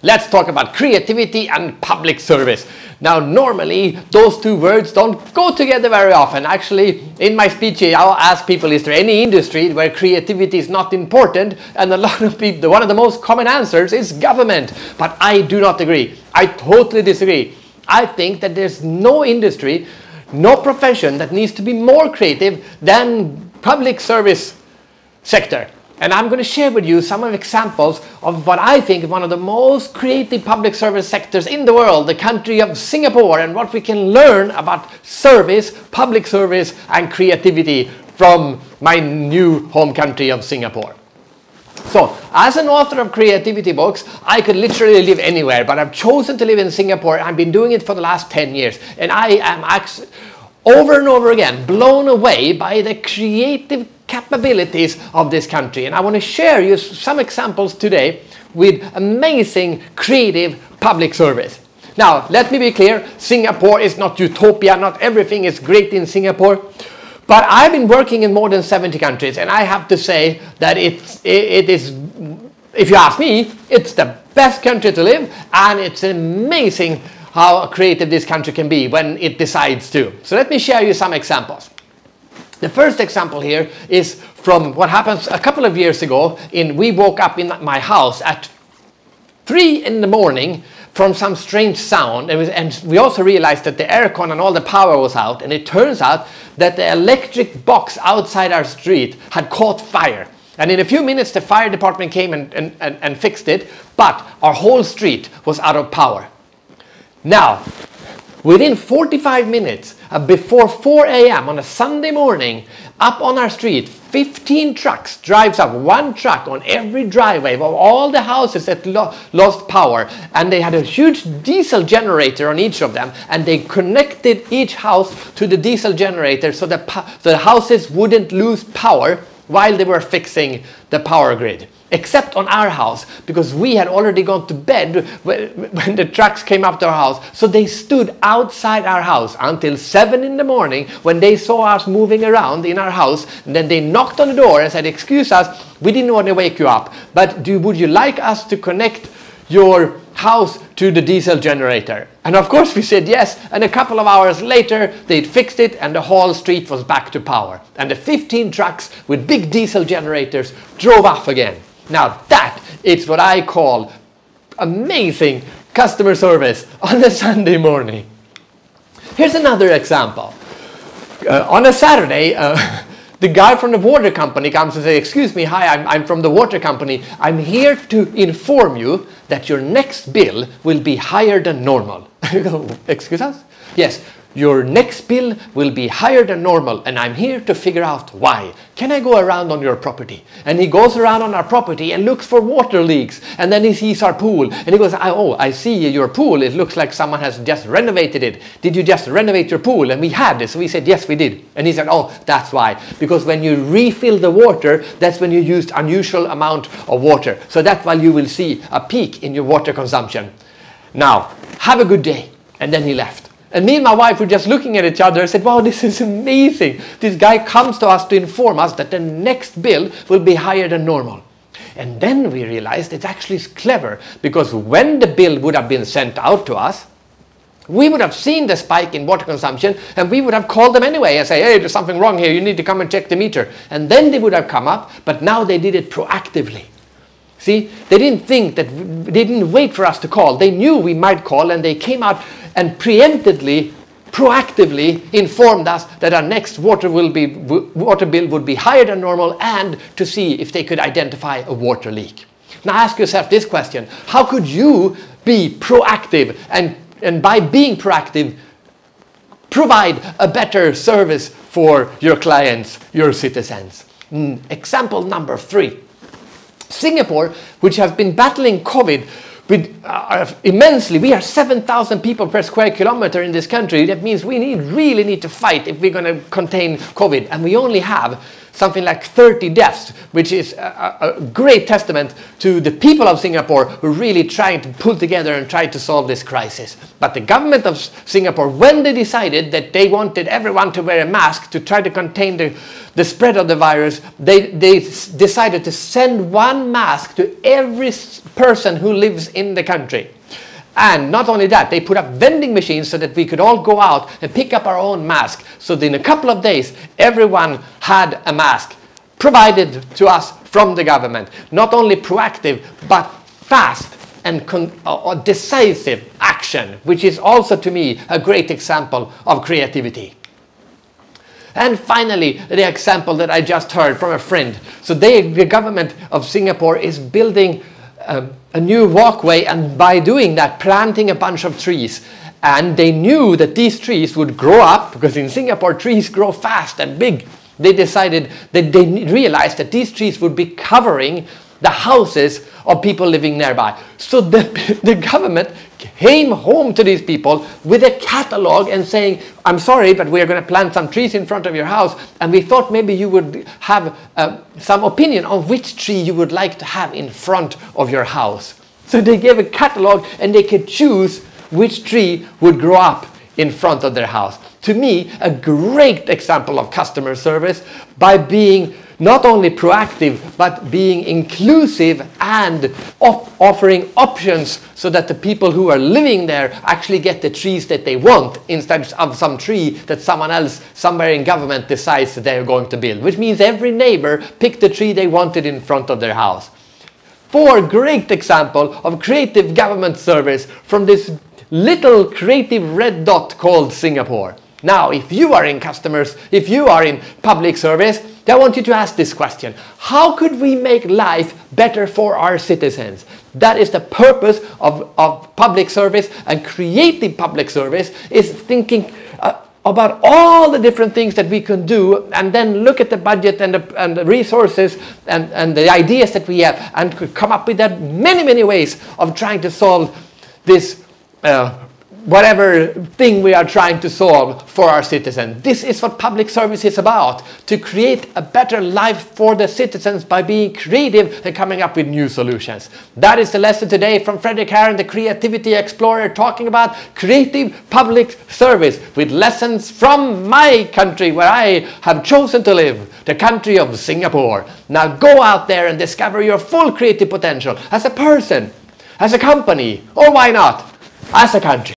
Let's talk about creativity and public service. Now, normally, those two words don't go together very often. Actually, in my speech here, I'll ask people, is there any industry where creativity is not important? And a lot of people, one of the most common answers is government. But I do not agree. I totally disagree. I think that there's no industry, no profession that needs to be more creative than public service sector. And I'm going to share with you some examples of what I think is one of the most creative public service sectors in the world, the country of Singapore, and what we can learn about service, public service, and creativity from my new home country of Singapore. So, as an author of creativity books, I could literally live anywhere, but I've chosen to live in Singapore. I've been doing it for the last 10 years, and I am actually over and over again blown away by the creative capabilities of this country. And I want to share you some examples today with amazing creative public service. Now, let me be clear, Singapore is not utopia, not everything is great in Singapore. But I've been working in more than 70 countries, and I have to say that it is, if you ask me, it's the best country to live, and it's amazing how creative this country can be when it decides to. So let me share you some examples. The first example here is from what happened a couple of years ago. We woke up in my house at 3 in the morning from some strange sound, and we also realized that the aircon and all the power was out, and it turns out that the electric box outside our street had caught fire. And in a few minutes the fire department came and fixed it, but our whole street was out of power. Now, within 45 minutes, before 4 a.m. on a Sunday morning, up on our street, 15 trucks drives up, one truck on every driveway of all the houses that lost power, and they had a huge diesel generator on each of them, and they connected each house to the diesel generator so the houses wouldn't lose power while they were fixing the power grid. Except on our house, because we had already gone to bed when the trucks came up to our house. So they stood outside our house until 7 in the morning when they saw us moving around in our house. And then they knocked on the door and said, "Excuse us, we didn't want to wake you up, but would you like us to connect your house to the diesel generator?" And of course we said yes, and a couple of hours later they'd fixed it and the whole street was back to power. And the 15 trucks with big diesel generators drove off again. Now that is what I call amazing customer service on a Sunday morning. Here's another example. On a Saturday, the guy from the water company comes and says, "Excuse me, hi, I'm from the water company. I'm here to inform you that your next bill will be higher than normal." "Excuse us?" "Yes, your next bill will be higher than normal, and I'm here to figure out why. Can I go around on your property?" And he goes around on our property and looks for water leaks, and then he sees our pool, and he goes, "Oh, I see your pool. It looks like someone has just renovated it. Did you just renovate your pool?" And we had this. So we said, "Yes, we did." And he said, "Oh, that's why. Because when you refill the water, that's when you used unusual amount of water. So that's why you will see a peak in your water consumption. Now, have a good day." And then he left. And me and my wife were just looking at each other and said, "Wow, this is amazing. This guy comes to us to inform us that the next bill will be higher than normal." And then we realized it's actually clever, because when the bill would have been sent out to us, we would have seen the spike in water consumption, and we would have called them anyway and say, "Hey, there's something wrong here. You need to come and check the meter." And then they would have come up, but now they did it proactively. See, they didn't wait for us to call. They knew we might call, and they came out and proactively informed us that our next water bill would be higher than normal, and to see if they could identify a water leak. Now ask yourself this question: how could you be proactive, and by being proactive, provide a better service for your clients, your citizens? Example number 3. Singapore, which has been battling COVID with immensely. We are 7,000 people per square kilometer in this country. That means we really need to fight if we're going to contain COVID. And we only have something like 30 deaths, which is a great testament to the people of Singapore who are really trying to pull together and try to solve this crisis. But the government of Singapore, when they decided that they wanted everyone to wear a mask to try to contain the spread of the virus, they decided to send one mask to every person who lives in the country. And not only that, they put up vending machines so that we could all go out and pick up our own mask. So that in a couple of days, everyone had a mask provided to us from the government. Not only proactive, but fast and decisive action, which is also to me a great example of creativity. And finally, the example that I just heard from a friend. So the government of Singapore is building a new walkway, and by doing that, planting a bunch of trees. And they knew that these trees would grow up, because in Singapore trees grow fast and big. They decided that they realized that these trees would be covering the houses of people living nearby. So the government came home to these people with a catalog and saying, I'm sorry, but we are going to plant some trees in front of your house, and we thought maybe you would have some opinion on which tree you would like to have in front of your house. So they gave a catalog and they could choose which tree would grow up in front of their house. To me, a great example of customer service by being not only proactive, but being inclusive and offering options so that the people who are living there actually get the trees that they want instead of some tree that someone else somewhere in government decides that they're going to build. Which means every neighbor picked the tree they wanted in front of their house. 4 great examples of creative government service from this little creative red dot called Singapore. Now, if you are in customers, if you are in public service, I want you to ask this question. How could we make life better for our citizens? That is the purpose of public service, and creative public service is thinking about all the different things that we can do, and then look at the budget and the resources and the ideas that we have, and could come up with that many ways of trying to solve this whatever thing we are trying to solve for our citizens. This is what public service is about, to create a better life for the citizens by being creative and coming up with new solutions. That is the lesson today from Fredrik Herren, the Creativity Explorer, talking about creative public service with lessons from my country where I have chosen to live, the country of Singapore. Now go out there and discover your full creative potential as a person, as a company, or why not, as a country.